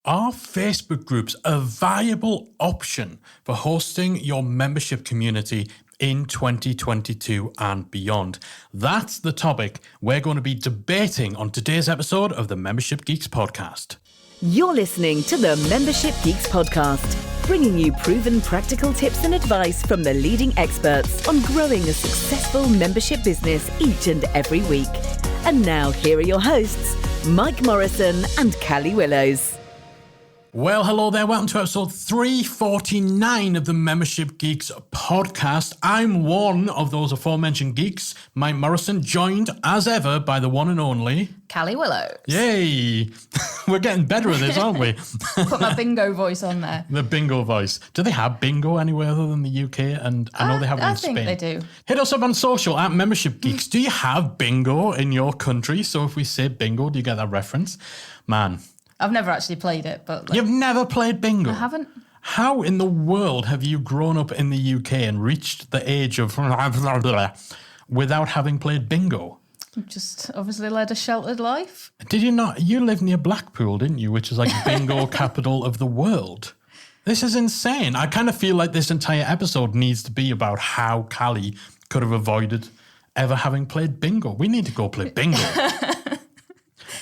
Are Facebook groups a viable option for hosting your membership community in 2022 and beyond? That's the topic we're going to be debating on today's episode of the Membership Geeks podcast. You're listening to the Membership Geeks podcast, bringing you proven practical tips and advice from the leading experts on growing a successful membership business each and every week. And now here are your hosts, Mike Morrison and Callie Willows. Well, hello there. Welcome to episode 349 of the Membership Geeks podcast. I'm one of those aforementioned geeks, Mike Morrison, joined as ever by the one and only Callie Willows. Yay! We're getting better at this, aren't we? Put my bingo voice on there. The bingo voice. Do they have bingo anywhere other than the UK? And I know they have it in Spain. I think they do. Hit us up on social at Membership Geeks. Do you have bingo in your country? So if we say bingo, do you get that reference? Man. I've never actually played it, but... You've never played bingo? I haven't. How in the world have you grown up in the UK and reached the age of without having played bingo? Just obviously led a sheltered life. Did you not? You live near Blackpool, didn't you? Which is like bingo capital of the world. This is insane. I kind of feel like this entire episode needs to be about how Callie could have avoided ever having played bingo. We need to go play bingo.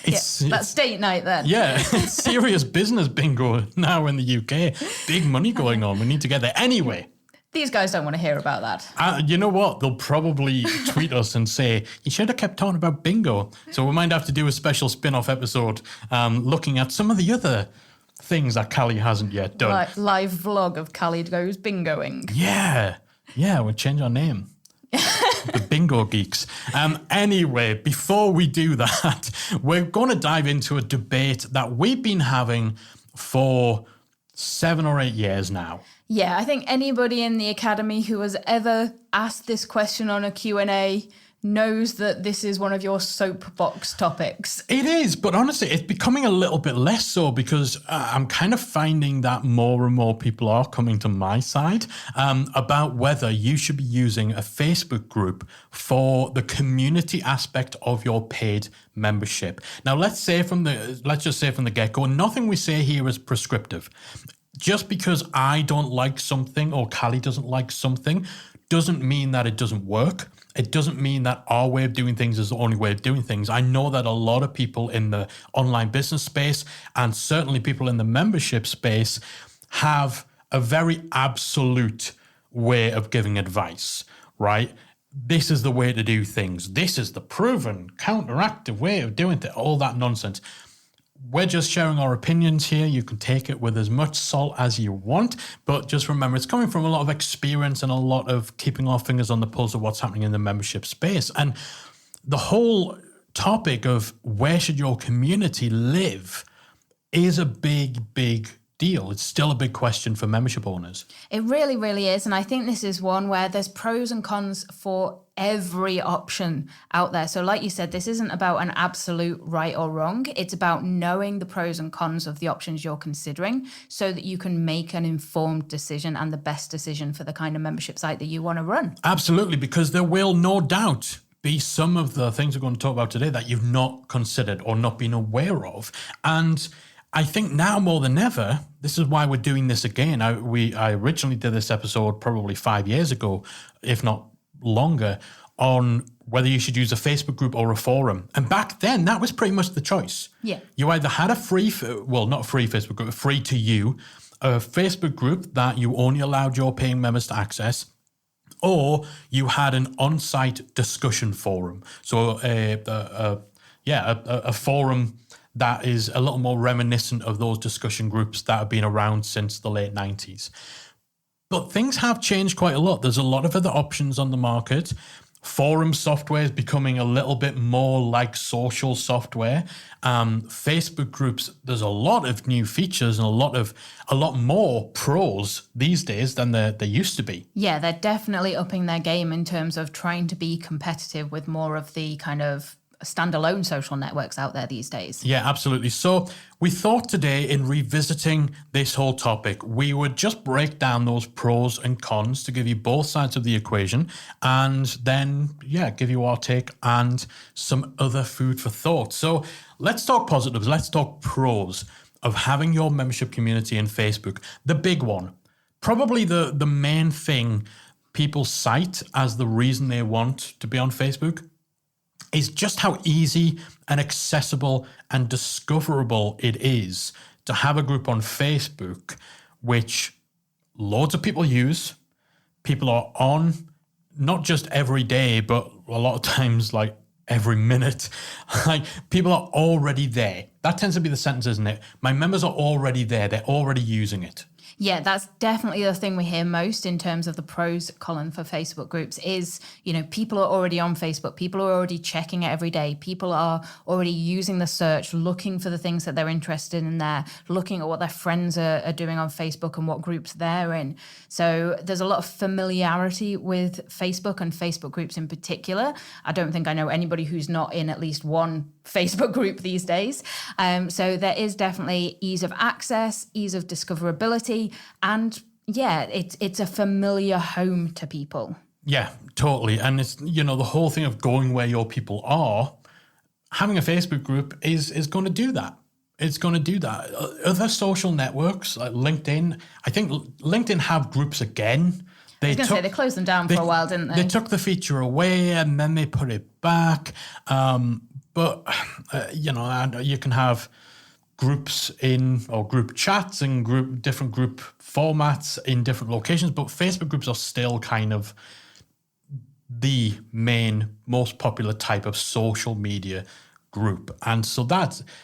That's date night then. Yeah, it's serious business bingo now in the UK. Big money going on. We need to get there. Anyway. These guys don't want to hear about that. You know what? They'll probably tweet us and say, you should have kept talking about bingo. So we might have to do a special spin-off episode looking at some of the other things that Callie hasn't yet done. Live vlog of Callie goes bingoing. Yeah, we'll change our name. The Bingo Geeks. Anyway, before we do that, we're going to dive into a debate that we've been having for 7 or 8 years now. Yeah, I think anybody in the academy who has ever asked this question on a Q&A knows that this is one of your soapbox topics. It is, but honestly, it's becoming a little bit less so because I'm kind of finding that more and more people are coming to my side about whether you should be using a Facebook group for the community aspect of your paid membership. Now, let's just say from the get-go, nothing we say here is prescriptive. Just because I don't like something or Callie doesn't like something doesn't mean that it doesn't work. It doesn't mean that our way of doing things is the only way of doing things. I know that a lot of people in the online business space and certainly people in the membership space have a very absolute way of giving advice, right? This is the way to do things. This is the proven counteractive way of doing things, all that nonsense. We're just sharing our opinions here. You can take it with as much salt as you want, but just remember, it's coming from a lot of experience and a lot of keeping our fingers on the pulse of what's happening in the membership space. And the whole topic of where should your community live is a big, big deal. It's still a big question for membership owners. It really, really is. And I think this is one where there's pros and cons for every option out there. So like you said, this isn't about an absolute right or wrong. It's about knowing the pros and cons of the options you're considering so that you can make an informed decision and the best decision for the kind of membership site that you want to run. Absolutely, because there will no doubt be some of the things we're going to talk about today that you've not considered or not been aware of. And I think now more than ever, this is why we're doing this again. I originally did this episode probably 5 years ago, if not longer, on whether you should use a Facebook group or a forum. And back then, that was pretty much the choice. Yeah. You either had not a free Facebook group, free to you, a Facebook group that you only allowed your paying members to access, or you had an on-site discussion forum. So a forum that is a little more reminiscent of those discussion groups that have been around since the late 90s. But things have changed quite a lot. There's a lot of other options on the market. Forum software is becoming a little bit more like social software. Facebook groups, there's a lot of new features and a lot more pros these days than there used to be. Yeah, they're definitely upping their game in terms of trying to be competitive with more of the kind of standalone social networks out there these days. Yeah, absolutely. So we thought today in revisiting this whole topic, we would just break down those pros and cons to give you both sides of the equation and then, give you our take and some other food for thought. So let's talk positives. Let's talk pros. of having your membership community in Facebook, the big one, probably the main thing people cite as the reason they want to be on Facebook, is just how easy and accessible and discoverable it is to have a group on Facebook, which loads of people use. People are on not just every day, but a lot of times like every minute. Like people are already there. That tends to be the sentence, isn't it? My members are already there. They're already using it. Yeah, that's definitely the thing we hear most in terms of the pros column for Facebook groups is, people are already on Facebook. People are already checking it every day. People are already using the search, looking for the things that they're interested in there, looking at what their friends are doing on Facebook and what groups they're in. So there's a lot of familiarity with Facebook and Facebook groups in particular. I don't think I know anybody who's not in at least one Facebook group these days. So there is definitely ease of access, ease of discoverability, and it's a familiar home to people. Yeah, totally. And it's, the whole thing of going where your people are, having a Facebook group is going to do that. It's going to do that. Other social networks like LinkedIn, I think LinkedIn have groups again. They closed them down for a while, didn't they? They took the feature away and then they put it back. But you can have groups or group chats and different group formats in different locations, but Facebook groups are still kind of the main, most popular type of social media group. And so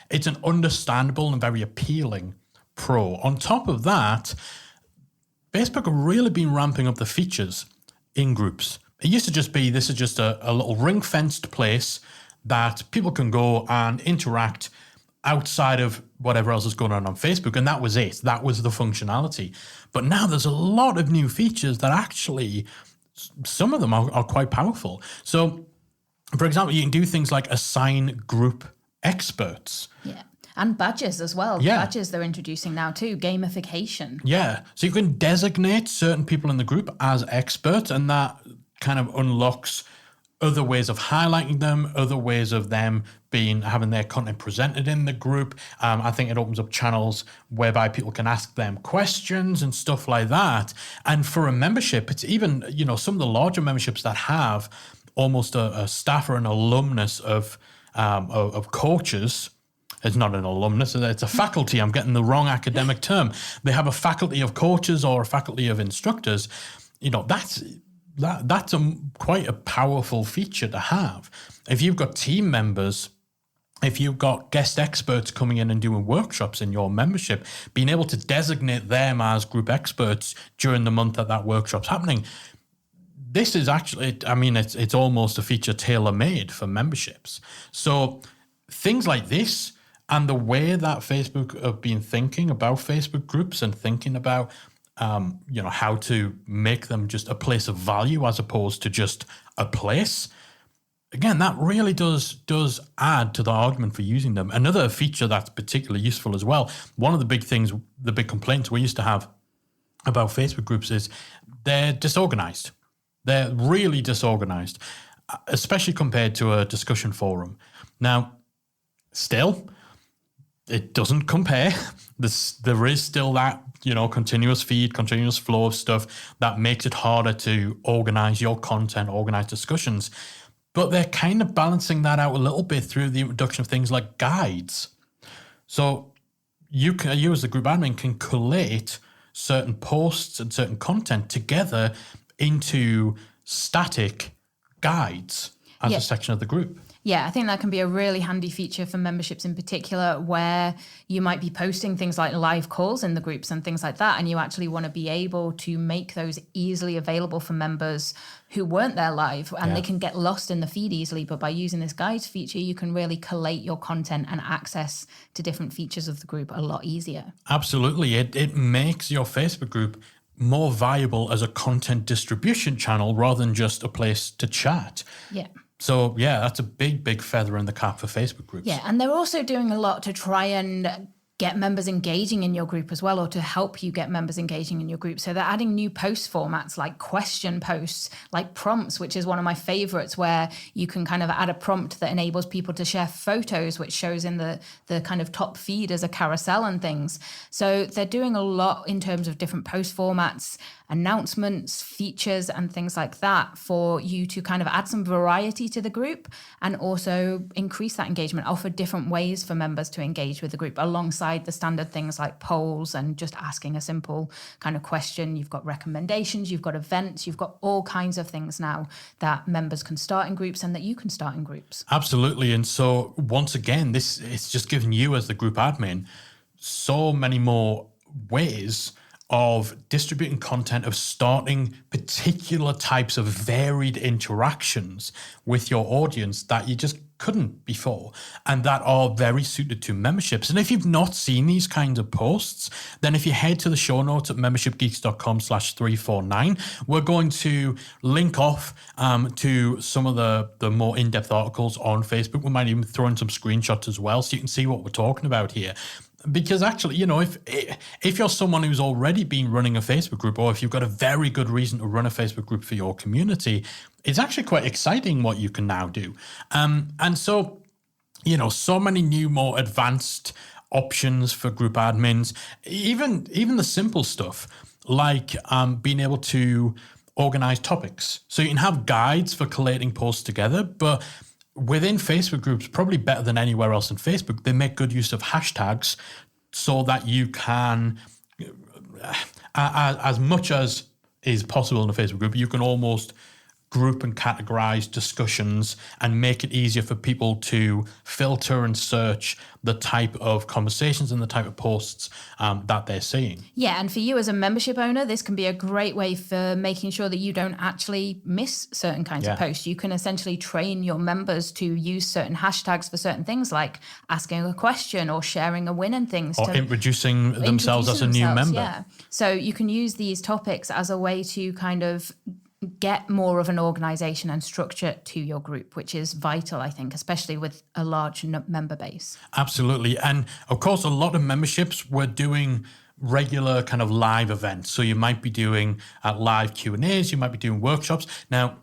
it's an understandable and very appealing pro. On top of that, Facebook have really been ramping up the features in groups. It used to just be, this is just a little ring-fenced place that people can go and interact outside of whatever else is going on Facebook. And that was it. That was the functionality. But now there's a lot of new features that actually, some of them are quite powerful. So, for example, you can do things like assign group experts. Yeah. And badges as well. Yeah. Badges they're introducing now too, gamification. Yeah. So you can designate certain people in the group as experts, and that kind of unlocks other ways of highlighting them, other ways of them having their content presented in the group. I think it opens up channels whereby people can ask them questions and stuff like that. And for a membership, it's even, some of the larger memberships that have almost a staff or an alumnus of coaches. It's not an alumnus, it's a faculty. I'm getting the wrong academic term. They have a faculty of coaches or a faculty of instructors. That's quite a powerful feature to have. If you've got team members, if you've got guest experts coming in and doing workshops in your membership, being able to designate them as group experts during the month that workshop's happening, this is actually, it's almost a feature tailor-made for memberships. So things like this and the way that Facebook have been thinking about Facebook groups and thinking about how to make them just a place of value as opposed to just a place. Again, that really does add to the argument for using them. Another feature that's particularly useful as well, one of the big complaints we used to have about Facebook groups is they're disorganized. They're really disorganized, especially compared to a discussion forum. Now, still, it doesn't compare. There is still that, continuous feed, continuous flow of stuff that makes it harder to organize your content, organize discussions. But they're kind of balancing that out a little bit through the introduction of things like guides. So you as the group admin can collate certain posts and certain content together into static guides as a section of the group. Yeah, I think that can be a really handy feature for memberships in particular, where you might be posting things like live calls in the groups and things like that, and you actually want to be able to make those easily available for members who weren't there live, and they can get lost in the feed easily. But by using this guides feature, you can really collate your content and access to different features of the group a lot easier. Absolutely. It makes your Facebook group more viable as a content distribution channel rather than just a place to chat. Yeah. So, that's a big, big feather in the cap for Facebook groups. Yeah, and they're also doing a lot to try and get members engaging in your group as well, or to help you get members engaging in your group. So they're adding new post formats like question posts, like prompts, which is one of my favorites, where you can kind of add a prompt that enables people to share photos, which shows in the kind of top feed as a carousel and things. So they're doing a lot in terms of different post formats, announcements, features, and things like that for you to kind of add some variety to the group and also increase that engagement, offer different ways for members to engage with the group alongside the standard things like polls and just asking a simple kind of question. You've got recommendations, you've got events, you've got all kinds of things now that members can start in groups and that you can start in groups. Absolutely. And so once again, it's just giving you as the group admin so many more ways of distributing content, of starting particular types of varied interactions with your audience that you just couldn't before, and that are very suited to memberships. And if you've not seen these kinds of posts, then if you head to the show notes at membershipgeeks.com/349, we're going to link off to some of the more in-depth articles on Facebook. We might even throw in some screenshots as well so you can see what we're talking about here. Because actually, you know, if you're someone who's already been running a Facebook group, or if you've got a very good reason to run a Facebook group for your community, it's actually quite exciting what you can now do. And so, you know, so many new, more advanced options for group admins, even the simple stuff like being able to organize topics. So you can have guides for collating posts together, but within Facebook groups, probably better than anywhere else in Facebook, they make good use of hashtags so that you can, as much as is possible in a Facebook group, you can almost group and categorize discussions and make it easier for people to filter and search the type of conversations and the type of posts that they're seeing. Yeah, and for you as a membership owner, this can be a great way for making sure that you don't actually miss certain kinds of posts. You can essentially train your members to use certain hashtags for certain things, like asking a question or sharing a win and things. Or introducing themselves as a new member. Yeah. So you can use these topics as a way to kind of get more of an organization and structure to your group, which is vital, I think, especially with a large member base. Absolutely. And of course, a lot of memberships were doing regular kind of live events. So you might be doing live Q&As, you might be doing workshops. Now,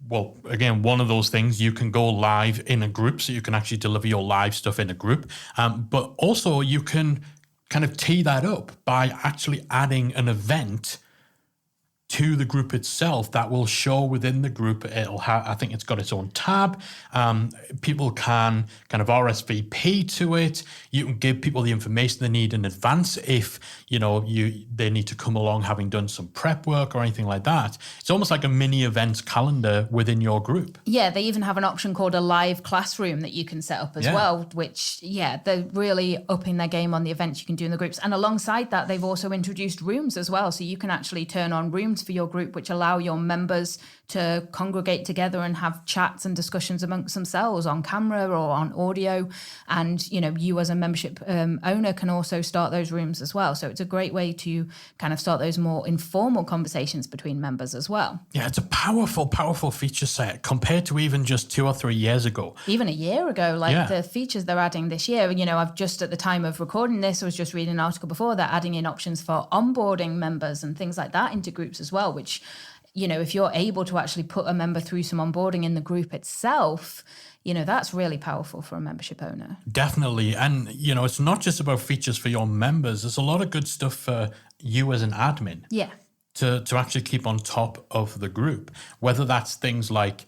well, again, one of those things, you can go live in a group, so you can actually deliver your live stuff in a group. But also you can kind of tee that up by actually adding an event to the group itself that will show within the group. It'll have, I think it's got its own tab. People can kind of RSVP to it. You can give people the information they need in advance if, you know, they need to come along having done some prep work or anything like that. It's almost like a mini events calendar within your group. Yeah, they even have an option called a live classroom that you can set up as well, which, they're really upping their game on the events you can do in the groups. And alongside that, they've also introduced rooms as well. So you can actually turn on rooms for your group, which allow your members to congregate together and have chats and discussions amongst themselves on camera or on audio. And, you know, you as a membership owner can also start those rooms as well. So it's a great way to kind of start those more informal conversations between members as well. Yeah, it's a powerful, powerful feature set compared to even just 2 or 3 years ago. Even a year ago, the features they're adding this year, you know, I've just at the time of recording this, I was just reading an article before, they're adding in options for onboarding members and things like that into groups as well, which, you know, if you're able to actually put a member through some onboarding in the group itself, you know, that's really powerful for a membership owner. Definitely. And, you know, it's not just about features for your members. There's a lot of good stuff for you as an admin. Yeah. To actually keep on top of the group, whether that's things like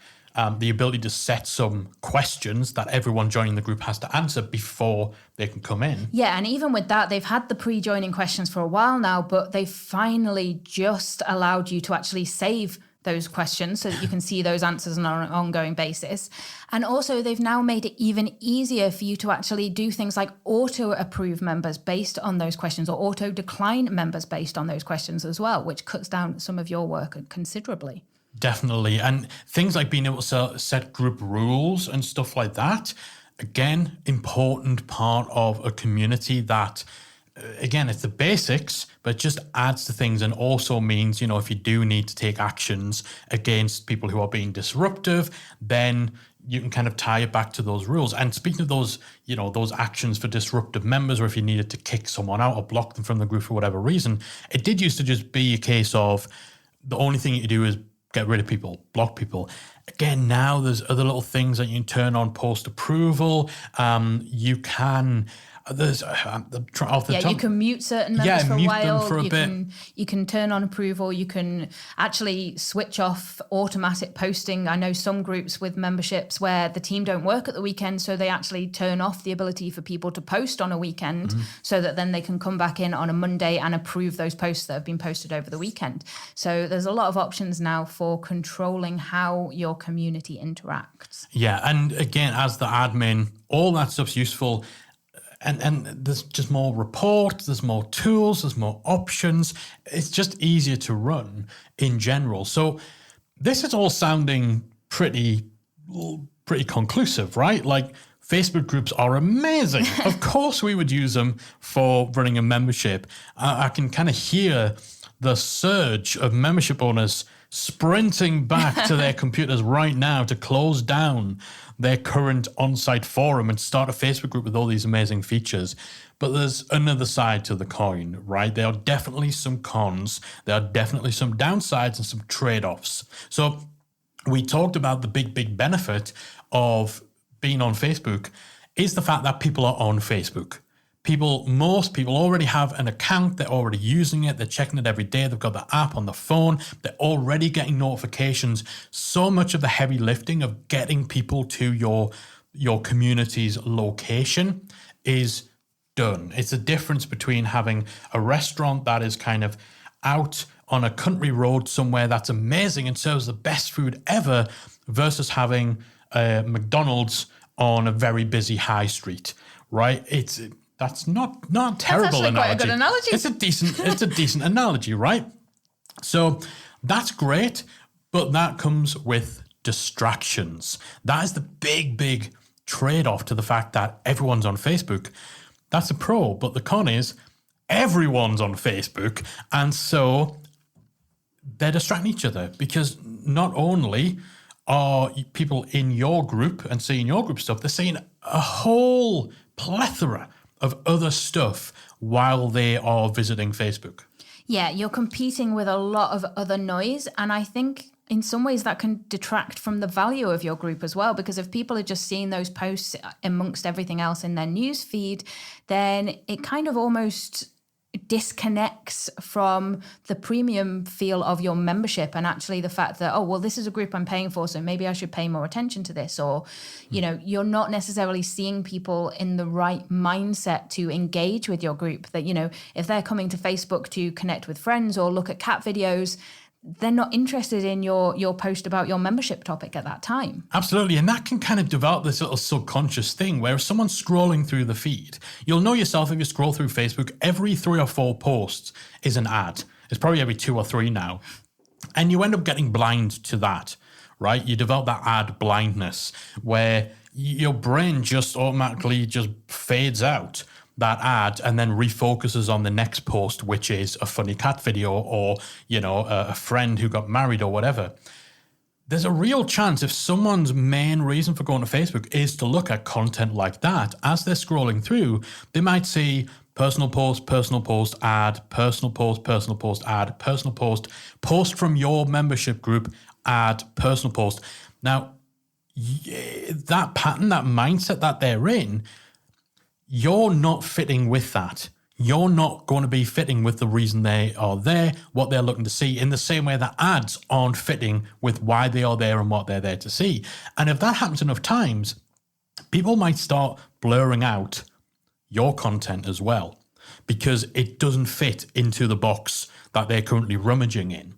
the ability to set some questions that everyone joining the group has to answer before they can come in. Yeah, and even with that, they've had the pre-joining questions for a while now, but they finally just allowed you to actually save those questions so that you can see those answers on an ongoing basis. And also they've now made it even easier for you to actually do things like auto-approve members based on those questions or auto-decline members based on those questions as well, which cuts down some of your work considerably. Definitely. And things like being able to set group rules and stuff like that, again, important part of a community that, again, it's the basics, but it just adds to things and also means, you know, if you do need to take actions against people who are being disruptive, then you can kind of tie it back to those rules. And speaking of those, those actions for disruptive members, or if you needed to kick someone out or block them from the group for whatever reason, it did used to just be a case of the only thing you do is get rid of people, block people. Again, now there's other little things that you can turn on post approval. You can. There's you can mute certain members for a while. For a bit. You can turn on approval. You can actually switch off automatic posting. I know some groups with memberships where the team don't work at the weekend, so they actually turn off the ability for people to post on a weekend, so that then they can come back in on a Monday and approve those posts that have been posted over the weekend. So there's a lot of options now for controlling how your community interacts. Yeah, and again, as the admin, all that stuff's useful. And there's just more reports, there's more tools, there's more options. It's just easier to run in general. So this is all sounding pretty conclusive, right? Like, Facebook groups are amazing. Of course we would use them for running a membership. I can kind of hear the surge of membership owners sprinting back to their computers right now to close down their current on-site forum and start a Facebook group with all these amazing features. But there's another side to the coin, right? There are definitely some cons. There are definitely some downsides and some trade-offs. So we talked about the big benefit of being on Facebook is the fact that people are on Facebook. Most people already have an account. They're already using it. They're checking it every day. They've got the app on the phone. They're already getting notifications. So much of the heavy lifting of getting people to your community's location is done. It's a difference between having a restaurant that is kind of out on a country road somewhere that's amazing and serves the best food ever versus having a McDonald's on a very busy high street, right? That's not terrible analogy. Quite a good analogy. It's a decent analogy, right? So that's great, but that comes with distractions. That is the big trade-off to the fact that everyone's on Facebook. That's a pro, but the con is everyone's on Facebook, and so they're distracting each other because not only are people in your group and seeing your group stuff, they're seeing a whole plethora of other stuff while they are visiting Facebook. Yeah, you're competing with a lot of other noise. And I think in some ways that can detract from the value of your group as well, because if people are just seeing those posts amongst everything else in their news feed, then it kind of almost disconnects from the premium feel of your membership and actually the fact that, oh, well, this is a group I'm paying for, so maybe I should pay more attention to this. Or, you're not necessarily seeing people in the right mindset to engage with your group. That, if they're coming to Facebook to connect with friends or look at cat videos, they're not interested in your post about your membership topic at that time. Absolutely. And that can kind of develop this little subconscious thing where if someone's scrolling through the feed, you'll know yourself if you scroll through Facebook, every 3 or 4 posts is an ad. It's probably every 2 or 3 now. And you end up getting blind to that, right? You develop that ad blindness where your brain just automatically just fades out that ad and then refocuses on the next post, which is a funny cat video or, a friend who got married or whatever. There's a real chance if someone's main reason for going to Facebook is to look at content like that, as they're scrolling through, they might see personal post, ad, personal post, ad, personal post from your membership group, ad, personal post. Now, that pattern, that mindset that they're in, you're not fitting with that. You're not going to be fitting with the reason they are there, what they're looking to see, in the same way that ads aren't fitting with why they are there and what they're there to see. And if that happens enough times, people might start blurring out your content as well because it doesn't fit into the box that they're currently rummaging in.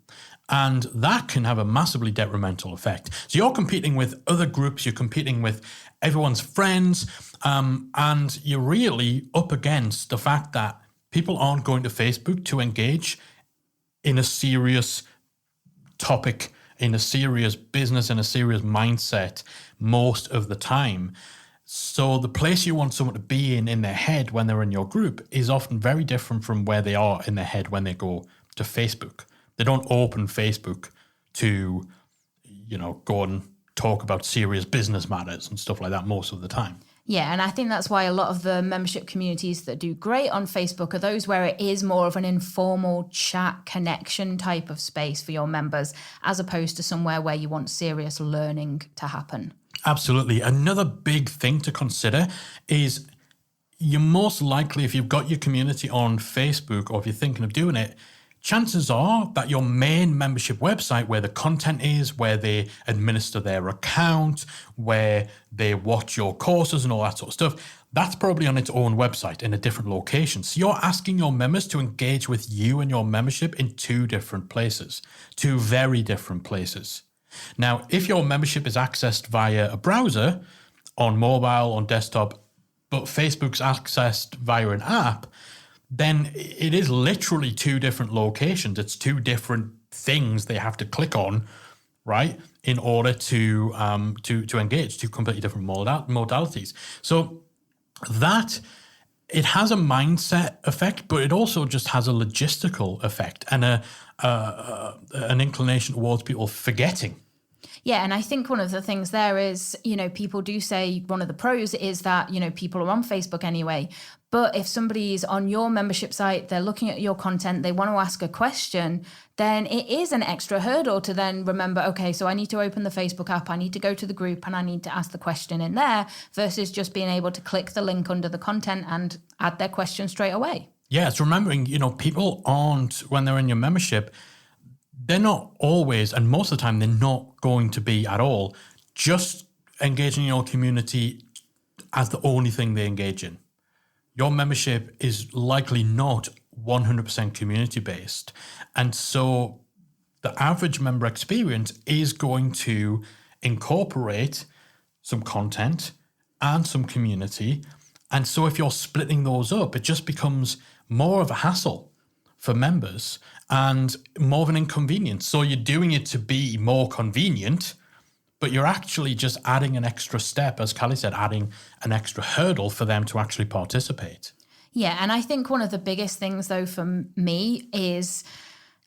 And that can have a massively detrimental effect. So you're competing with other groups, you're competing with everyone's friends, and you're really up against the fact that people aren't going to Facebook to engage in a serious topic, in a serious business, in a serious mindset most of the time. So the place you want someone to be in their head when they're in your group is often very different from where they are in their head when they go to Facebook. They don't open Facebook to, go and talk about serious business matters and stuff like that most of the time. Yeah, and I think that's why a lot of the membership communities that do great on Facebook are those where it is more of an informal chat connection type of space for your members, as opposed to somewhere where you want serious learning to happen. Absolutely. Another big thing to consider is you're most likely, if you've got your community on Facebook or if you're thinking of doing it, chances are that your main membership website, where the content is, where they administer their account, where they watch your courses and all that sort of stuff, that's probably on its own website in a different location. So you're asking your members to engage with you and your membership in two different places, two very different places. Now, if your membership is accessed via a browser, on mobile, on desktop, but Facebook's accessed via an app, then it is literally two different locations. It's two different things they have to click on, right, in order to engage, two completely different modalities. So that, it has a mindset effect, but it also just has a logistical effect and an inclination towards people forgetting. Yeah, and I think one of the things there is, people do say one of the pros is that, people are on Facebook anyway. But if somebody's on your membership site, they're looking at your content, they want to ask a question, then it is an extra hurdle to then remember, okay, so I need to open the Facebook app, I need to go to the group and I need to ask the question in there versus just being able to click the link under the content and add their question straight away. Yeah, it's remembering, people aren't, when they're in your membership, they're not always, and most of the time, they're not going to be at all just engaging in your community as the only thing they engage in. Your membership is likely not 100% community-based. And so the average member experience is going to incorporate some content and some community. And so if you're splitting those up, it just becomes more of a hassle for members and more of an inconvenience. So you're doing it to be more convenient, but you're actually just adding an extra step, as Callie said, adding an extra hurdle for them to actually participate. Yeah, and I think one of the biggest things, though, for me is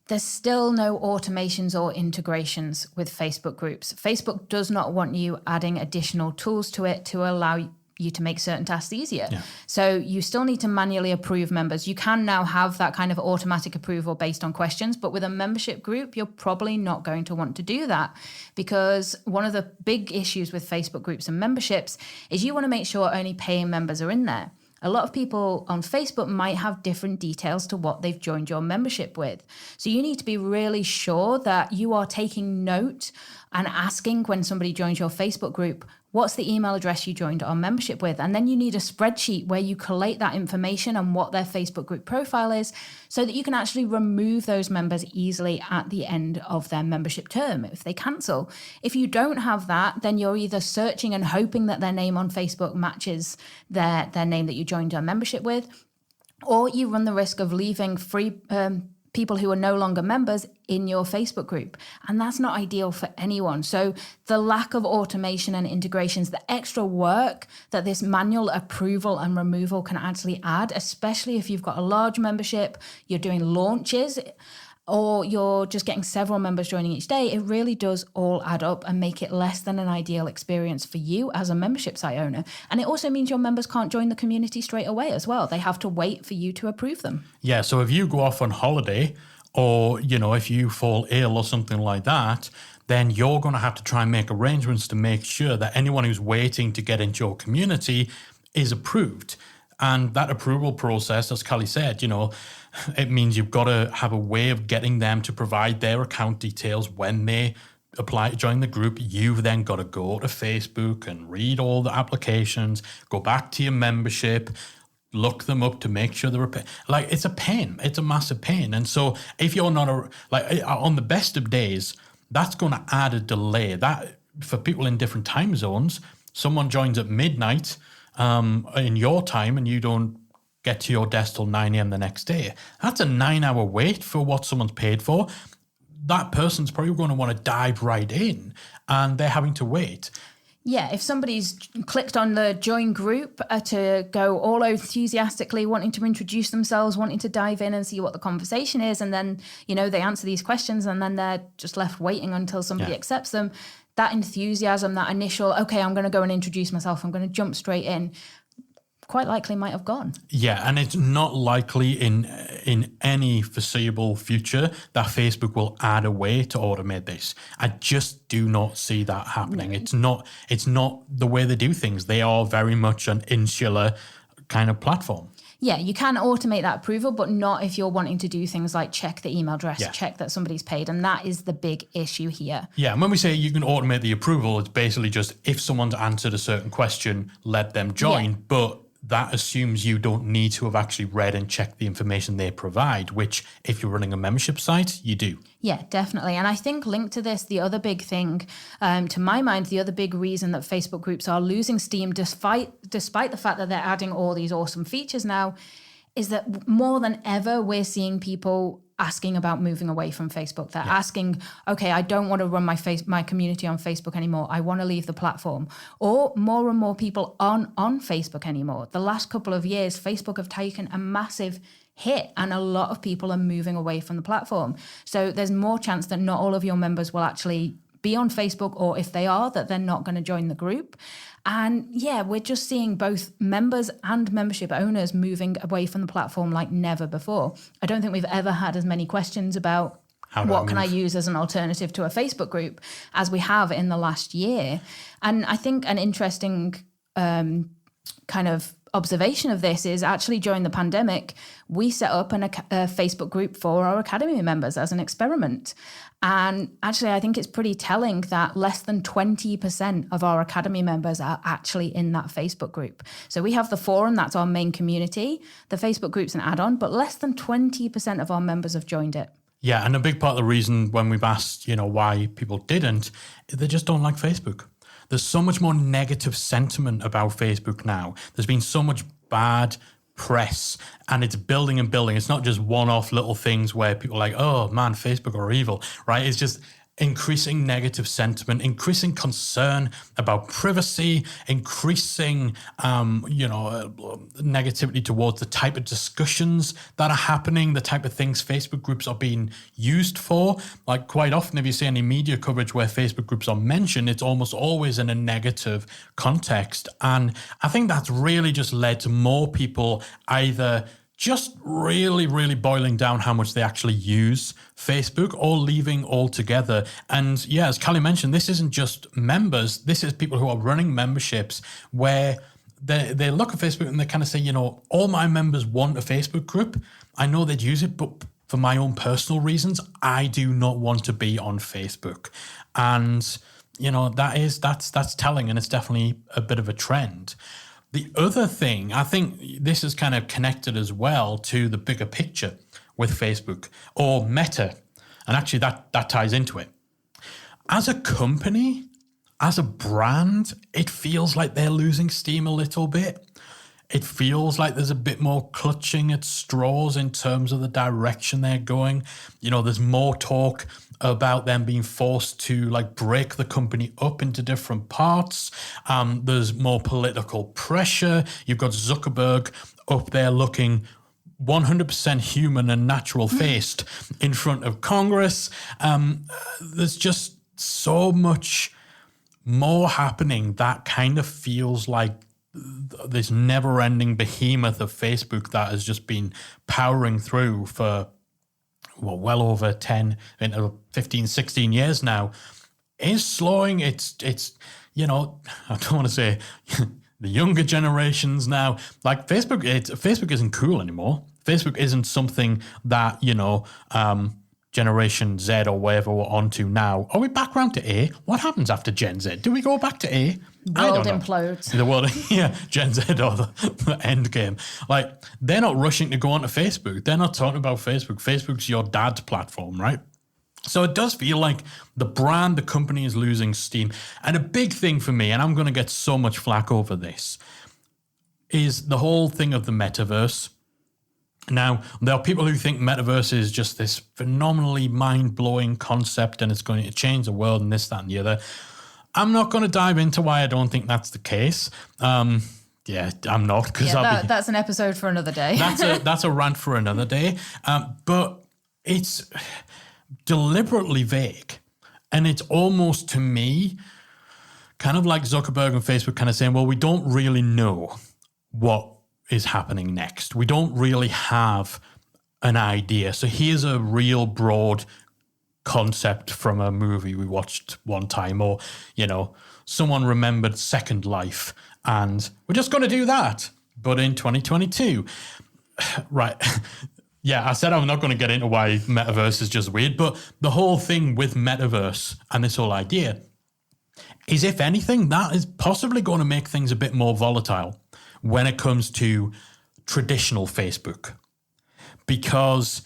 there's still no automations or integrations with Facebook groups. Facebook does not want you adding additional tools to it to allow you to make certain tasks easier. Yeah. So you still need to manually approve members. You can now have that kind of automatic approval based on questions, but with a membership group, you're probably not going to want to do that, because one of the big issues with Facebook groups and memberships is you want to make sure only paying members are in there. A lot of people on Facebook might have different details to what they've joined your membership with. So you need to be really sure that you are taking note and asking when somebody joins your Facebook group, what's the email address you joined our membership with? And then you need a spreadsheet where you collate that information and what their Facebook group profile is so that you can actually remove those members easily at the end of their membership term if they cancel. If you don't have that, then you're either searching and hoping that their name on Facebook matches their name that you joined our membership with, or you run the risk of leaving free people who are no longer members in your Facebook group. And that's not ideal for anyone. So the lack of automation and integrations, the extra work that this manual approval and removal can actually add, especially if you've got a large membership, you're doing launches, or you're just getting several members joining each day, it really does all add up and make it less than an ideal experience for you as a membership site owner. And it also means your members can't join the community straight away as well. They have to wait for you to approve them. Yeah, so if you go off on holiday or, if you fall ill or something like that, then you're going to have to try and make arrangements to make sure that anyone who's waiting to get into your community is approved. And that approval process, as Callie said, it means you've got to have a way of getting them to provide their account details when they apply to join the group. You've then got to go to Facebook and read all the applications, go back to your membership, look them up to make sure they're it's a pain. It's a massive pain. And so if you're not on the best of days, that's going to add a delay. That for people in different time zones, someone joins at midnight in your time and you don't get to your desk till 9 a.m. the next day. That's a 9-hour wait for what someone's paid for. That person's probably going to want to dive right in and they're having to wait. Yeah, if somebody's clicked on the join group to go all enthusiastically, wanting to introduce themselves, wanting to dive in and see what the conversation is, and then, they answer these questions and then they're just left waiting until somebody accepts them, that enthusiasm, that initial, okay, I'm going to go and introduce myself, I'm going to jump straight in, quite likely might have gone. Yeah, and it's not likely in any foreseeable future that Facebook will add a way to automate this. I just do not see that happening. No. It's not the way they do things. They are very much an insular kind of platform. Yeah, you can automate that approval, but not if you're wanting to do things like check the email address, check that somebody's paid. And that is the big issue here. Yeah, and when we say you can automate the approval, it's basically just if someone's answered a certain question, let them join. Yeah. But that assumes you don't need to have actually read and checked the information they provide, which if you're running a membership site, you do. Yeah, definitely. And I think linked to this, the other big thing, to my mind, the other big reason that Facebook groups are losing steam, despite the fact that they're adding all these awesome features now, is that more than ever, we're seeing people asking about moving away from Facebook. They're asking, okay, I don't want to run my community on Facebook anymore. I want to leave the platform. Or more and more people aren't on Facebook anymore. The last couple of years, Facebook have taken a massive hit and a lot of people are moving away from the platform. So there's more chance that not all of your members will actually be on Facebook, or if they are, that they're not going to join the group. And yeah, we're just seeing both members and membership owners moving away from the platform like never before. I don't think we've ever had as many questions about what can I use as an alternative to a Facebook group as we have in the last year. And I think an interesting kind of observation of this is actually during the pandemic, we set up a Facebook group for our Academy members as an experiment. And actually, I think it's pretty telling that less than 20% of our Academy members are actually in that Facebook group. So we have the forum, that's our main community. The Facebook group's an add-on, but less than 20% of our members have joined it. Yeah, and a big part of the reason when we've asked, why people didn't, they just don't like Facebook. There's so much more negative sentiment about Facebook now. There's been so much bad press and it's building and building. It's not just one-off little things where people are like, oh man, Facebook are evil, right? It's just increasing negative sentiment, increasing concern about privacy, increasing, negativity towards the type of discussions that are happening, the type of things Facebook groups are being used for. Like quite often, if you see any media coverage where Facebook groups are mentioned, it's almost always in a negative context. And I think that's really just led to more people either just really, really boiling down how much they actually use Facebook or leaving altogether. And yeah, as Callie mentioned, this isn't just members. This is people who are running memberships where they look at Facebook and they kind of say, all my members want a Facebook group. I know they'd use it, but for my own personal reasons, I do not want to be on Facebook. And, that's telling, and it's definitely a bit of a trend. The other thing, I think this is kind of connected as well to the bigger picture with Facebook or Meta. And actually that ties into it. As a company, as a brand, it feels like they're losing steam a little bit. It feels like there's a bit more clutching at straws in terms of the direction they're going. There's more talk about them being forced to break the company up into different parts. There's more political pressure. You've got Zuckerberg up there looking 100% human and natural faced in front of Congress. There's just so much more happening that kind of feels like this never-ending behemoth of Facebook that has just been powering through for well over 10, 15, 16 years now, is slowing. It's I don't want to say the younger generations now. Facebook isn't cool anymore. Facebook isn't something that, Generation Z or whatever we're onto now. Are we back round to A? What happens after Gen Z? Do we go back to A? World implodes. The world, Gen Z or the end game. They're not rushing to go onto Facebook. They're not talking about Facebook. Facebook's your dad's platform, right? So it does feel like the brand, the company is losing steam. And a big thing for me, and I'm going to get so much flack over this, is the whole thing of the metaverse. Now, there are people who think metaverse is just this phenomenally mind-blowing concept and it's going to change the world and this, that, and the other. I'm not going to dive into why I don't think that's the case. I'm not. That's an episode for another day. That's a rant for another day. But it's deliberately vague. And it's almost, to me, kind of like Zuckerberg and Facebook kind of saying, well, we don't really know what is happening next. We don't really have an idea. So here's a real broad concept from a movie we watched one time, or, someone remembered Second Life and we're just going to do that, but in 2022. Right. Yeah, I said I'm not going to get into why metaverse is just weird, but the whole thing with metaverse and this whole idea is, if anything, that is possibly going to make things a bit more volatile when it comes to traditional Facebook. Because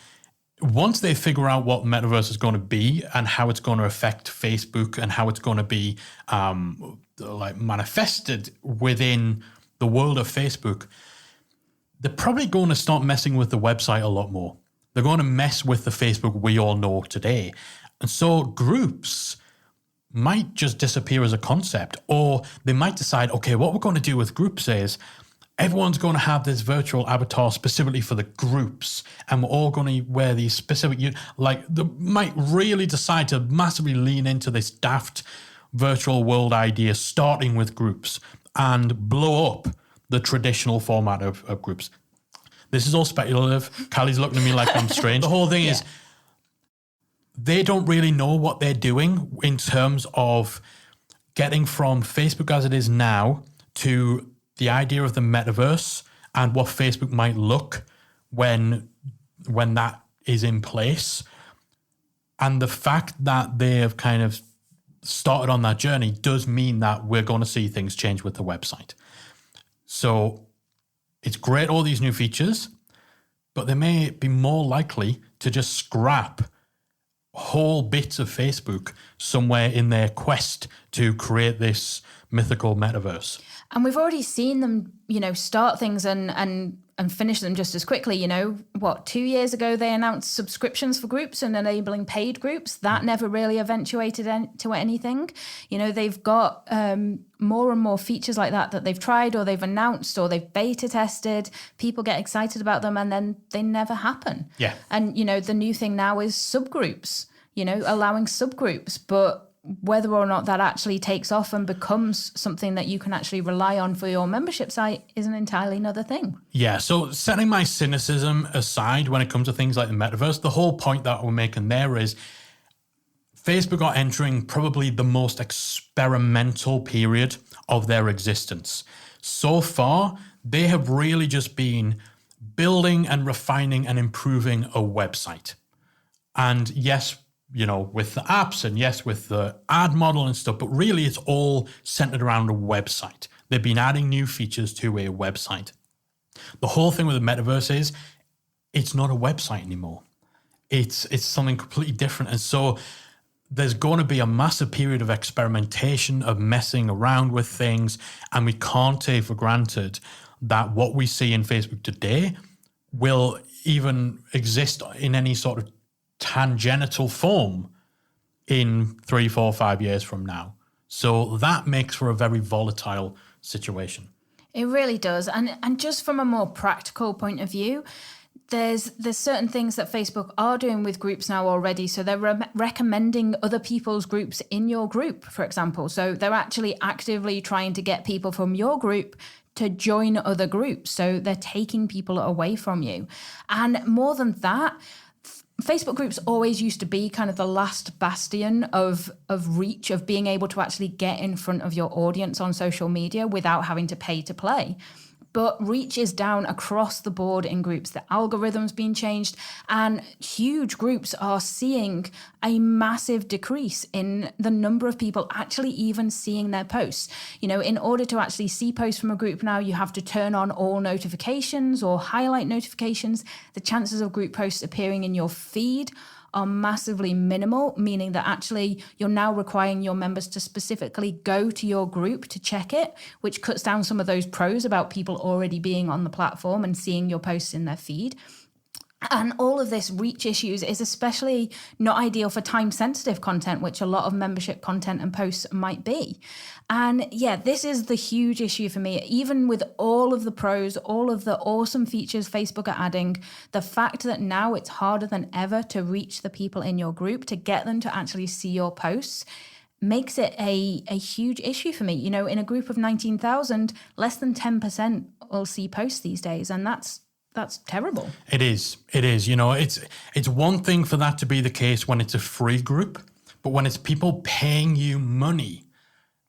once they figure out what metaverse is going to be and how it's going to affect Facebook and how it's going to be manifested within the world of Facebook, they're probably going to start messing with the website a lot more. They're going to mess with the Facebook we all know today. And so groups might just disappear as a concept, or they might decide, okay, what we're going to do with groups is everyone's going to have this virtual avatar specifically for the groups, and we're all going to wear these specific, they might really decide to massively lean into this daft virtual world idea, starting with groups, and blow up the traditional format of groups. This is all speculative. Callie's looking at me like I'm strange. The whole thing is, they don't really know what they're doing in terms of getting from Facebook as it is now to the idea of the metaverse and what Facebook might look when that is in place. And the fact that they have kind of started on that journey does mean that we're going to see things change with the website. So it's great, all these new features, but they may be more likely to just scrap whole bits of Facebook somewhere in their quest to create this mythical metaverse. And we've already seen them, start things and finish them just as quickly. 2 years ago, they announced subscriptions for groups and enabling paid groups. That never really eventuated to anything. They've got more and more features like that they've tried, or they've announced, or they've beta tested. People get excited about them and then they never happen. Yeah. And, the new thing now is subgroups, allowing subgroups. But whether or not that actually takes off and becomes something that you can actually rely on for your membership site is an entirely another thing. Yeah, so setting my cynicism aside when it comes to things like the metaverse, the whole point that we're making there is Facebook are entering probably the most experimental period of their existence. So far, they have really just been building and refining and improving a website. And yes, with the apps, and yes, with the ad model and stuff, but really it's all centered around a website. They've been adding new features to a website. The whole thing with the metaverse is it's not a website anymore. It's something completely different. And so there's going to be a massive period of experimentation, of messing around with things, and we can't take for granted that what we see in Facebook today will even exist in any sort of tangential form in 3, 4, 5 years from now. So that makes for a very volatile situation. It really does. And just from a more practical point of view, there's certain things that Facebook are doing with groups now already. So they're recommending other people's groups in your group, for example. So they're actually actively trying to get people from your group to join other groups. So they're taking people away from you. And more than that, Facebook groups always used to be kind of the last bastion of reach, of being able to actually get in front of your audience on social media without having to pay to play. But reach is down across the board in groups. The algorithm's been changed, and huge groups are seeing a massive decrease in the number of people actually even seeing their posts. In order to actually see posts from a group now, you have to turn on all notifications or highlight notifications. The chances of group posts appearing in your feed are massively minimal, meaning that actually you're now requiring your members to specifically go to your group to check it, which cuts down some of those pros about people already being on the platform and seeing your posts in their feed. And all of this reach issues is especially not ideal for time-sensitive content, which a lot of membership content and posts might be. And yeah, this is the huge issue for me. Even with all of the pros, all of the awesome features Facebook are adding, the fact that now it's harder than ever to reach the people in your group, to get them to actually see your posts, makes it a huge issue for me. You know, in a group of 19,000, less than 10% will see posts these days, and that's terrible. It is. You know, it's one thing for that to be the case when it's a free group, but when it's people paying you money,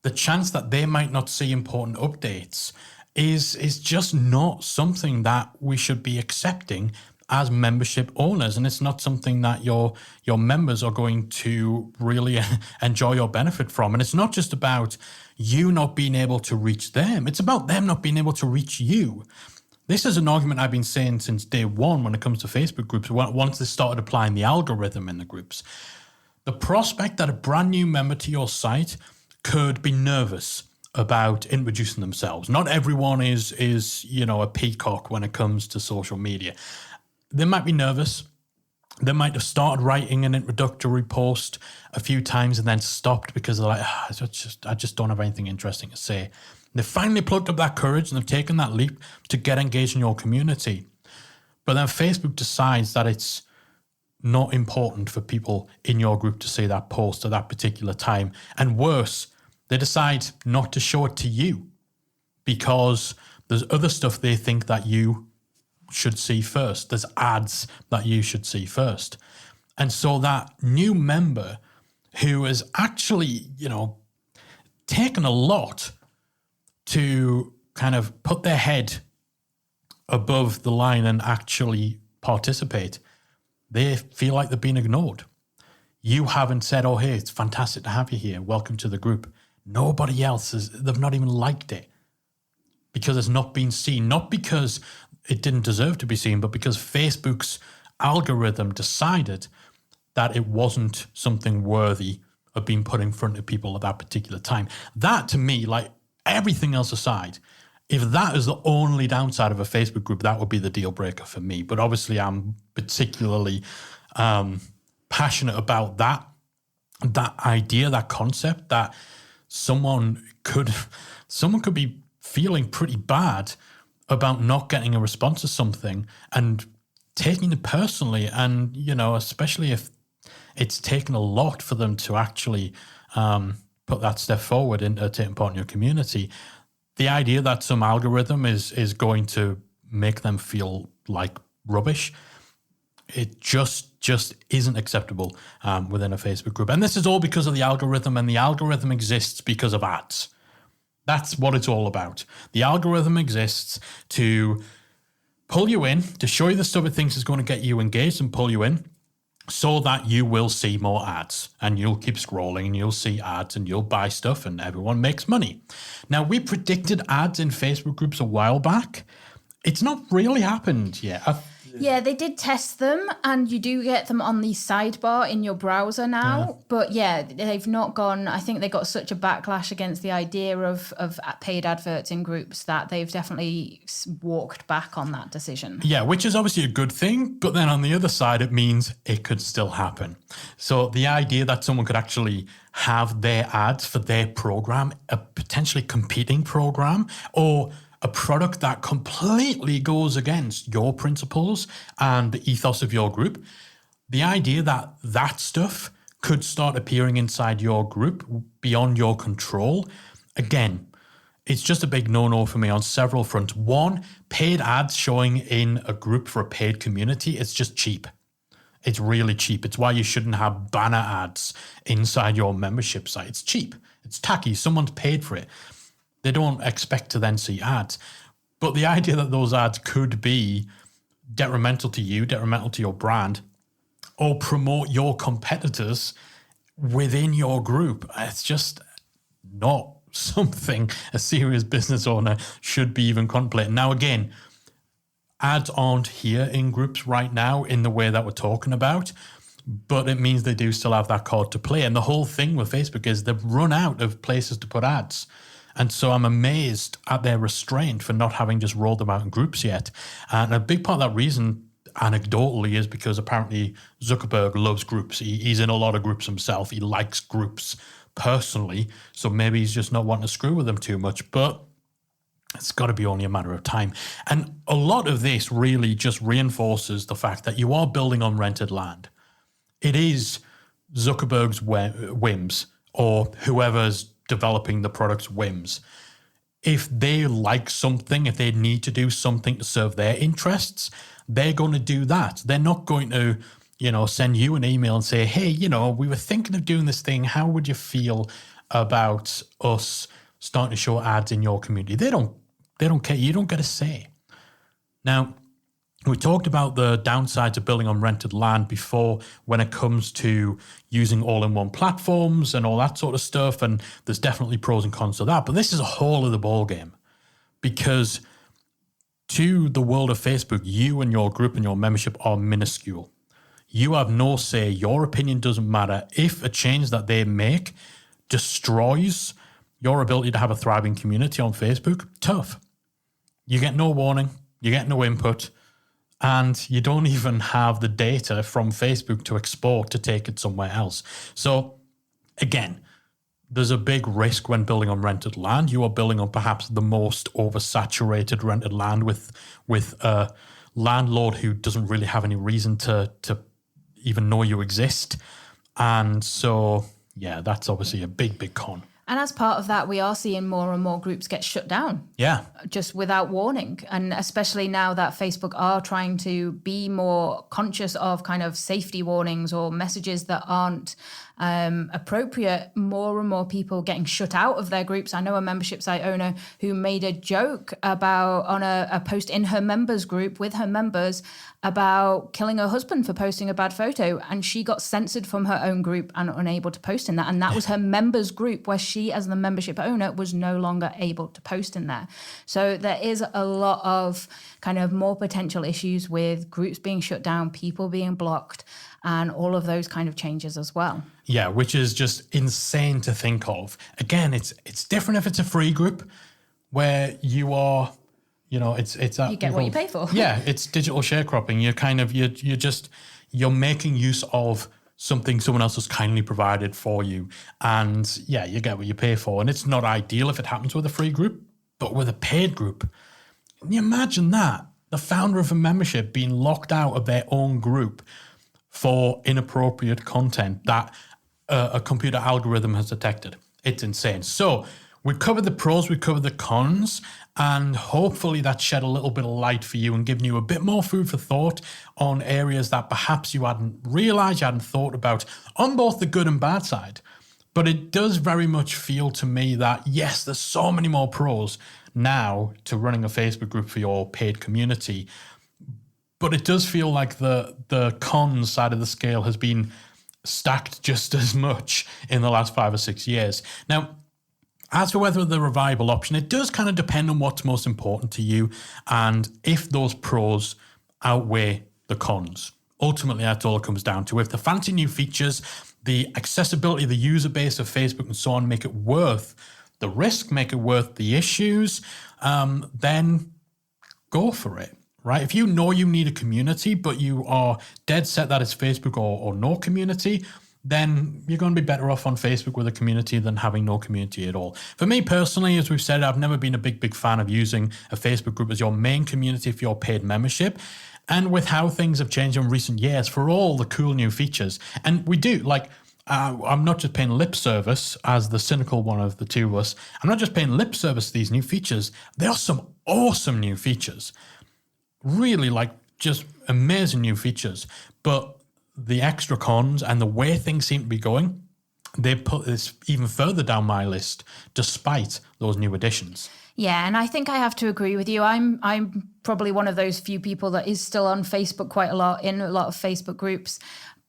the chance that they might not see important updates is just not something that we should be accepting as membership owners. And it's not something that your members are going to really enjoy or benefit from. And it's not just about you not being able to reach them. It's about them not being able to reach you. This is an argument I've been saying since day one when it comes to Facebook groups, once they started applying the algorithm in the groups. The prospect that a brand new member to your site could be nervous about introducing themselves. Not everyone is you know, a peacock when it comes to social media. They might be nervous. They might have started writing an introductory post a few times and then stopped because they're like, I just don't have anything interesting to say. They've finally plucked up that courage and they've taken that leap to get engaged in your community. But then Facebook decides that it's not important for people in your group to see that post at that particular time. And worse, they decide not to show it to you because there's other stuff they think that you should see first. There's ads that you should see first. And so that new member who has actually, you know, taken a lot to kind of put their head above the line and actually participate, they feel like they've been ignored. You haven't said, oh, hey, it's fantastic to have you here. Welcome to the group. Nobody else they've not even liked it because it's not been seen, not because it didn't deserve to be seen, but because Facebook's algorithm decided that it wasn't something worthy of being put in front of people at that particular time. That, to me, like everything else aside, if that is the only downside of a Facebook group, that would be the deal breaker for me. But obviously, I'm particularly passionate about that idea, that concept, that someone could be feeling pretty bad about not getting a response to something and taking it personally. And, you know, especially if it's taken a lot for them to actually put that step forward into taking part in your community. The idea that some algorithm is going to make them feel like rubbish, it just isn't acceptable within a Facebook group. And this is all because of the algorithm, and the algorithm exists because of ads. That's what it's all about. The algorithm exists to pull you in, to show you the stuff it thinks is going to get you engaged and pull you in, so that you will see more ads and you'll keep scrolling and you'll see ads and you'll buy stuff and everyone makes money. Now, we predicted ads in Facebook groups a while back. It's not really happened yet. Yeah, they did test them, and you do get them on the sidebar in your browser now. Yeah. But yeah, they've not gone. I think they got such a backlash against the idea of paid adverts in groups that they've definitely walked back on that decision. Yeah, which is obviously a good thing. But then on the other side, it means it could still happen. So the idea that someone could actually have their ads for their program, a potentially competing program, or a product that completely goes against your principles and the ethos of your group, the idea that that stuff could start appearing inside your group beyond your control, again, it's just a big no-no for me on several fronts. One, paid ads showing in a group for a paid community, it's just cheap. It's really cheap. It's why you shouldn't have banner ads inside your membership site. It's cheap. It's tacky. Someone's paid for it. They don't expect to then see ads. But the idea that those ads could be detrimental to you, detrimental to your brand, or promote your competitors within your group, it's just not something a serious business owner should be even contemplating. Now, again, ads aren't here in groups right now in the way that we're talking about, but it means they do still have that card to play. And the whole thing with Facebook is they've run out of places to put ads. And so I'm amazed at their restraint for not having just rolled them out in groups yet. And a big part of that reason, anecdotally is because apparently Zuckerberg loves groups. He's in a lot of groups himself. He likes groups personally. So maybe he's just not wanting to screw with them too much. But it's got to be only a matter of time. And a lot of this really just reinforces the fact that you are building on rented land. It is Zuckerberg's whims, or whoever's developing the product's whims. If they like something, if they need to do something to serve their interests, they're going to do that. They're not going to, send you an email and say, hey, we were thinking of doing this thing. How would you feel about us starting to show ads in your community? They don't care. You don't get a say. Now, we talked about the downsides of building on rented land before when it comes to using all-in-one platforms and all that sort of stuff, and there's definitely pros and cons to that. But this is a whole other ballgame, because to the world of Facebook, you and your group and your membership are minuscule. You have no say. Your opinion doesn't matter. If a change that they make destroys your ability to have a thriving community on Facebook, tough. You get no warning. You get no input. And you don't even have the data from Facebook to export to take it somewhere else. So again, there's a big risk when building on rented land. You are building on perhaps the most oversaturated rented land with a landlord who doesn't really have any reason to even know you exist. And so, yeah, that's obviously a big con. And as part of that, we are seeing more and more groups get shut down. Yeah. Just without warning. And especially now that Facebook are trying to be more conscious of kind of safety warnings or messages that aren't appropriate, more and more people getting shut out of their groups. I know a membership site owner who made a joke about on a post in her members group with her members about killing her husband for posting a bad photo, and she got censored from her own group and unable to post in that. And that was her members group where she, as the membership owner, was no longer able to post in there. So there is a lot of kind of more potential issues with groups being shut down, people being blocked, and all of those kind of changes as well. Yeah, which is just insane to think of. Again, it's different if it's a free group where you are, it's you get what you pay for. Yeah, it's digital sharecropping. You're making use of something someone else has kindly provided for you, and yeah, you get what you pay for. And it's not ideal if it happens with a free group, but with a paid group, can you imagine that? The founder of a membership being locked out of their own group for inappropriate content that a computer algorithm has detected. It's insane. So we've covered the pros, we've covered the cons, and hopefully that shed a little bit of light for you and given you a bit more food for thought on areas that perhaps you hadn't realized, you hadn't thought about, on both the good and bad side. But it does very much feel to me that, yes, there's so many more pros now to running a Facebook group for your paid community. But it does feel like the cons side of the scale has been stacked just as much in the last 5 or 6 years. Now, as for whether they're a viable option, it does kind of depend on what's most important to you and if those pros outweigh the cons. Ultimately, that's all it comes down to. If the fancy new features, the accessibility, the user base of Facebook and so on make it worth the risk, make it worth the issues, then go for it. Right? If you know you need a community, but you are dead set that it's Facebook or no community, then you're going to be better off on Facebook with a community than having no community at all. For me personally, as we've said, I've never been a big fan of using a Facebook group as your main community for your paid membership. And with how things have changed in recent years, for all the cool new features, and we do, I'm not just paying lip service as the cynical one of the two of us. I'm not just paying lip service to these new features. There are some awesome new features. Really just amazing new features, but the extra cons and the way things seem to be going, they put this even further down my list despite those new additions. Yeah, and I think I have to agree with you. I'm probably one of those few people that is still on Facebook quite a lot, in a lot of Facebook groups.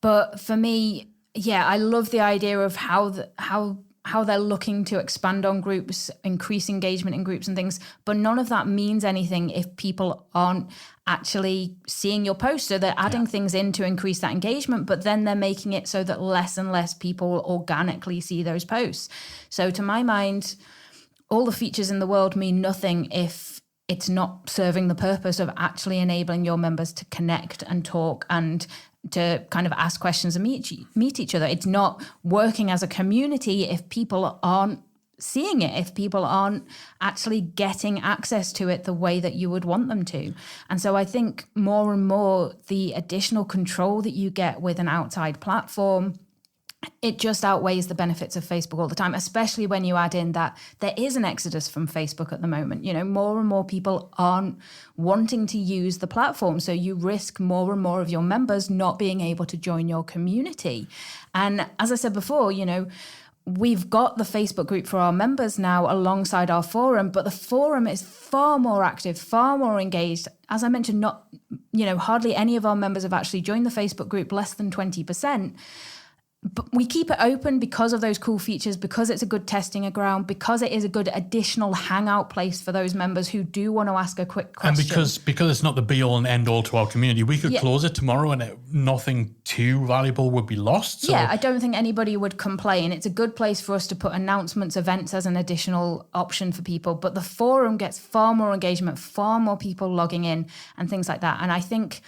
But for me, yeah, I love the idea of how they're looking to expand on groups, increase engagement in groups and things. But none of that means anything if people aren't actually seeing your post. So they're adding things in to increase that engagement, but then they're making it so that less and less people organically see those posts. So to my mind, all the features in the world mean nothing if it's not serving the purpose of actually enabling your members to connect and talk and to kind of ask questions and meet each other. It's not working as a community if people aren't seeing it, if people aren't actually getting access to it the way that you would want them to. And so I think more and more the additional control that you get with an outside platform, it just outweighs the benefits of Facebook all the time, especially when you add in that there is an exodus from Facebook at the moment. You know, more and more people aren't wanting to use the platform. So you risk more and more of your members not being able to join your community. And as I said before, you know, we've got the Facebook group for our members now alongside our forum, but the forum is far more active, far more engaged. As I mentioned, hardly any of our members have actually joined the Facebook group, less than 20%. But we keep it open because of those cool features, because it's a good testing ground, because it is a good additional hangout place for those members who do want to ask a quick question. And because it's not the be all and end all to our community, we could close it tomorrow and nothing too valuable would be lost. So. Yeah, I don't think anybody would complain. It's a good place for us to put announcements, events as an additional option for people. But the forum gets far more engagement, far more people logging in and things like that. And I think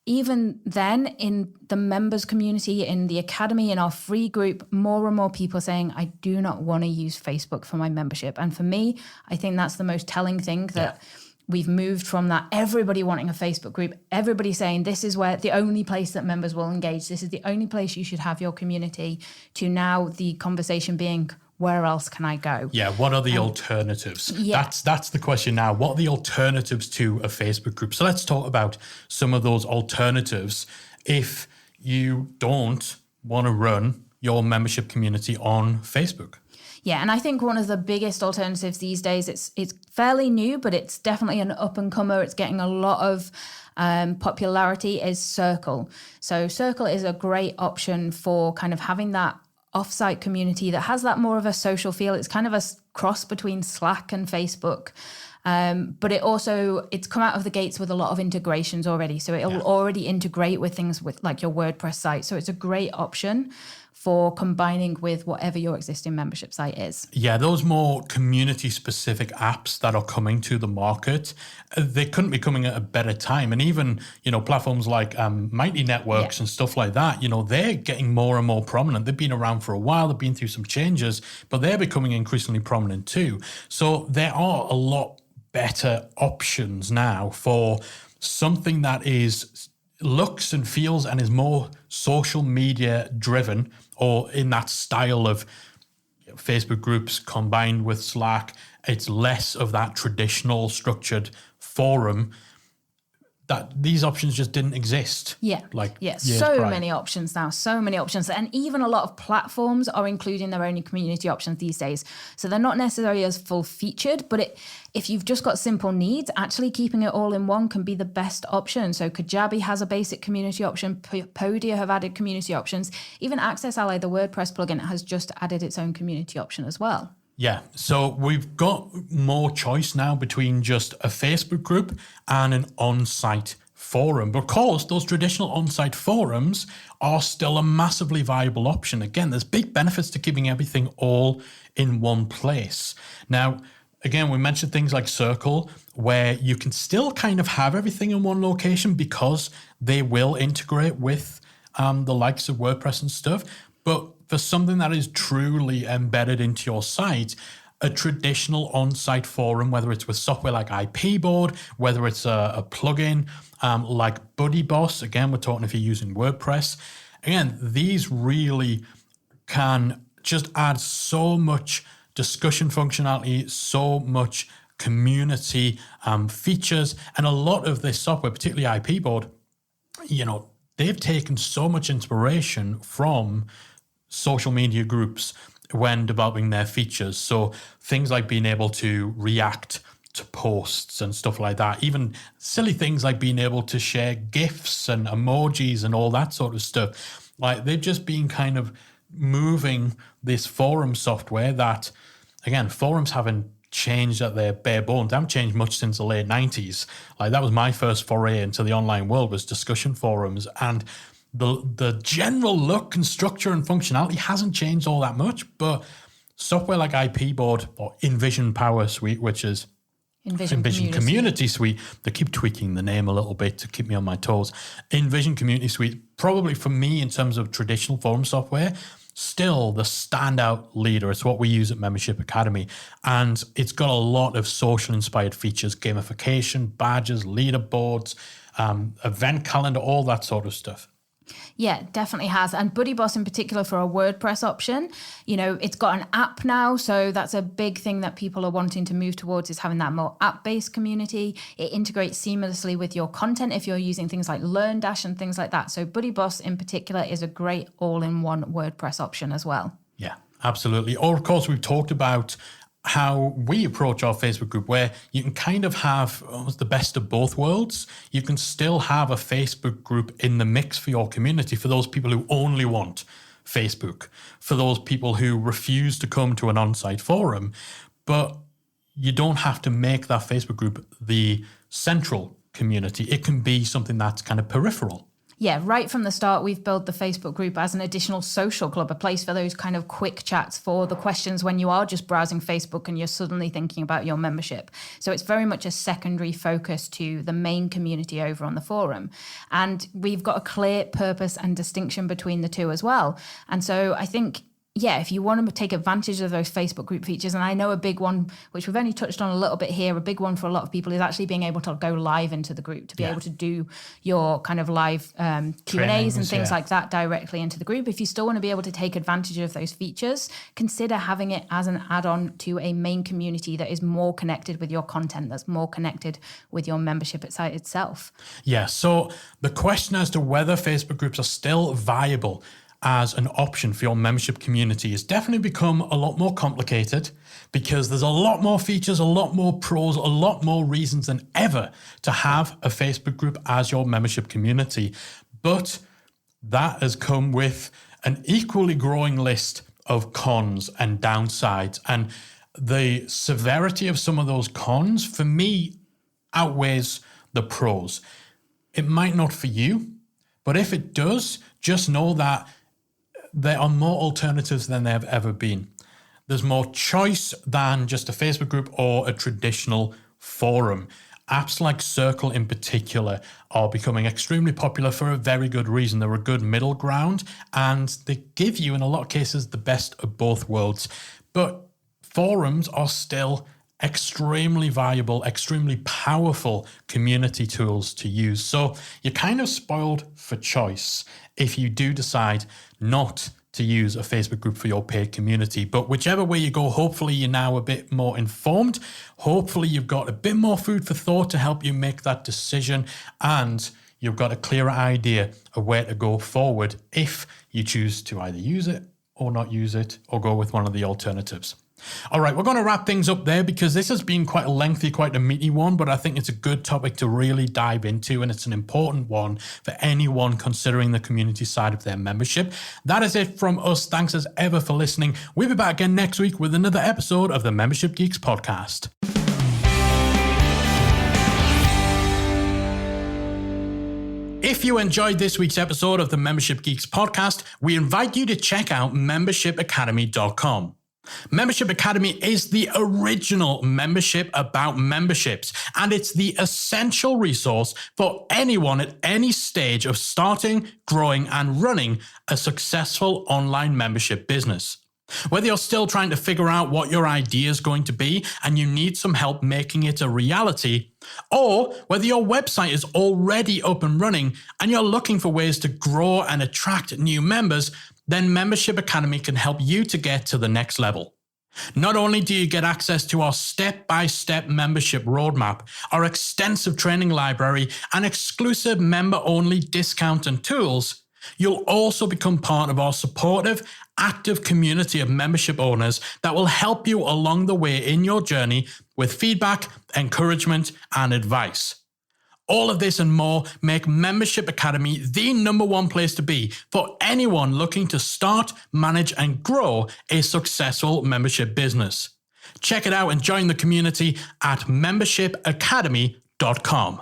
even then, in the members community, in the academy, in our free group, more and more people saying, I do not want to use Facebook for my membership. And for me, I think that's the most telling thing, that we've moved from that everybody wanting a Facebook group, everybody saying this is where the only place that members will engage, this is the only place you should have your community, to now the conversation being, where else can I go? Yeah, what are the alternatives? Yeah. That's the question now. What are the alternatives to a Facebook group? So let's talk about some of those alternatives if you don't want to run your membership community on Facebook. Yeah, and I think one of the biggest alternatives these days, it's fairly new, but it's definitely an up-and-comer. It's getting a lot of popularity, is Circle. So Circle is a great option for kind of having that offsite community that has that more of a social feel. It's kind of a cross between Slack and Facebook. But it's come out of the gates with a lot of integrations already. So it'll already integrate with things with like your WordPress site. So it's a great option for combining with whatever your existing membership site is. Yeah, those more community-specific apps that are coming to the market, they couldn't be coming at a better time. And even, platforms like Mighty Networks and stuff like that, they're getting more and more prominent. They've been around for a while. They've been through some changes, but they're becoming increasingly prominent too. So there are a lot better options now for something that looks and feels and is more social media driven, or in that style of Facebook groups combined with Slack. It's less of that traditional structured forum. That these options just didn't exist. Many options now, so many options. And even a lot of platforms are including their own community options these days. So they're not necessarily as full featured, but if you've just got simple needs, actually keeping it all in one can be the best option. So Kajabi has a basic community option. Podia have added community options. Even Access Ally, the WordPress plugin, has just added its own community option as well. Yeah, so we've got more choice now between just a Facebook group and an on-site forum. But of course, those traditional on-site forums are still a massively viable option. Again, there's big benefits to keeping everything all in one place. Now, again, we mentioned things like Circle, where you can still kind of have everything in one location because they will integrate with the likes of WordPress and stuff. But for something that is truly embedded into your site, a traditional on-site forum, whether it's with software like IPboard, whether it's a plugin like BuddyBoss, again, we're talking if you're using WordPress. Again, these really can just add so much discussion functionality, so much community features, and a lot of this software, particularly IPboard, they've taken so much inspiration from social media groups when developing their features. So things like being able to react to posts and stuff like that, even silly things like being able to share GIFs and emojis and all that sort of stuff. Like, they've just been kind of moving this forum software that, again, forums haven't changed at their bare bones. They haven't changed much since the late 90s. Like, that was my first foray into the online world, was discussion forums. And the general look and structure and functionality hasn't changed all that much, but software like IPboard or InVision Power Suite, which is Envision Community Suite. They keep tweaking the name a little bit to keep me on my toes. Envision Community Suite, probably for me in terms of traditional forum software, still the standout leader. It's what we use at Membership Academy. And it's got a lot of social inspired features, gamification, badges, leaderboards, event calendar, all that sort of stuff. Yeah, definitely has. And BuddyBoss in particular for a WordPress option, it's got an app now. So that's a big thing that people are wanting to move towards, is having that more app-based community. It integrates seamlessly with your content if you're using things like LearnDash and things like that. So BuddyBoss in particular is a great all-in-one WordPress option as well. Yeah, absolutely. Or of course, we've talked about how we approach our Facebook group, where you can kind of have almost the best of both worlds. You can still have a Facebook group in the mix for your community, for those people who only want Facebook, for those people who refuse to come to an on-site forum, but you don't have to make that Facebook group the central community. It can be something that's kind of peripheral. Yeah, right from the start, we've built the Facebook group as an additional social club, a place for those kind of quick chats for the questions when you are just browsing Facebook and you're suddenly thinking about your membership. So it's very much a secondary focus to the main community over on the forum. And we've got a clear purpose and distinction between the two as well. And so I think, yeah, if you want to take advantage of those Facebook group features, and I know a big one, which we've only touched on a little bit here, a big one for a lot of people is actually being able to go live into the group, to be able to do your kind of live Q&As and things like that directly into the group. If you still want to be able to take advantage of those features, consider having it as an add-on to a main community that is more connected with your content, that's more connected with your membership site itself. Yeah, so the question as to whether Facebook groups are still viable as an option for your membership community has definitely become a lot more complicated, because there's a lot more features, a lot more pros, a lot more reasons than ever to have a Facebook group as your membership community. But that has come with an equally growing list of cons and downsides. And the severity of some of those cons, for me, outweighs the pros. It might not for you, but if it does, just know that there are more alternatives than there have ever been. There's more choice than just a Facebook group or a traditional forum. Apps like Circle in particular are becoming extremely popular for a very good reason. They're a good middle ground, and they give you, in a lot of cases, the best of both worlds. But forums are still extremely valuable, extremely powerful community tools to use. So you're kind of spoiled for choice if you do decide not to use a Facebook group for your paid community. But whichever way you go, hopefully you're now a bit more informed. Hopefully you've got a bit more food for thought to help you make that decision, and you've got a clearer idea of where to go forward if you choose to either use it or not use it, or go with one of the alternatives. All right, we're going to wrap things up there, because this has been quite a lengthy, quite a meaty one, but I think it's a good topic to really dive into, and it's an important one for anyone considering the community side of their membership. That is it from us. Thanks as ever for listening. We'll be back again next week with another episode of the Membership Geeks podcast. If you enjoyed this week's episode of the Membership Geeks podcast, we invite you to check out membershipacademy.com. Membership Academy is the original membership about memberships, and it's the essential resource for anyone at any stage of starting, growing, and running a successful online membership business. Whether you're still trying to figure out what your idea is going to be and you need some help making it a reality, or whether your website is already up and running and you're looking for ways to grow and attract new members, then Membership Academy can help you to get to the next level. Not only do you get access to our step-by-step membership roadmap, our extensive training library, and exclusive member-only discount and tools, you'll also become part of our supportive, active community of membership owners that will help you along the way in your journey with feedback, encouragement, and advice. All of this and more make Membership Academy the #1 place to be for anyone looking to start, manage, and grow a successful membership business. Check it out and join the community at membershipacademy.com.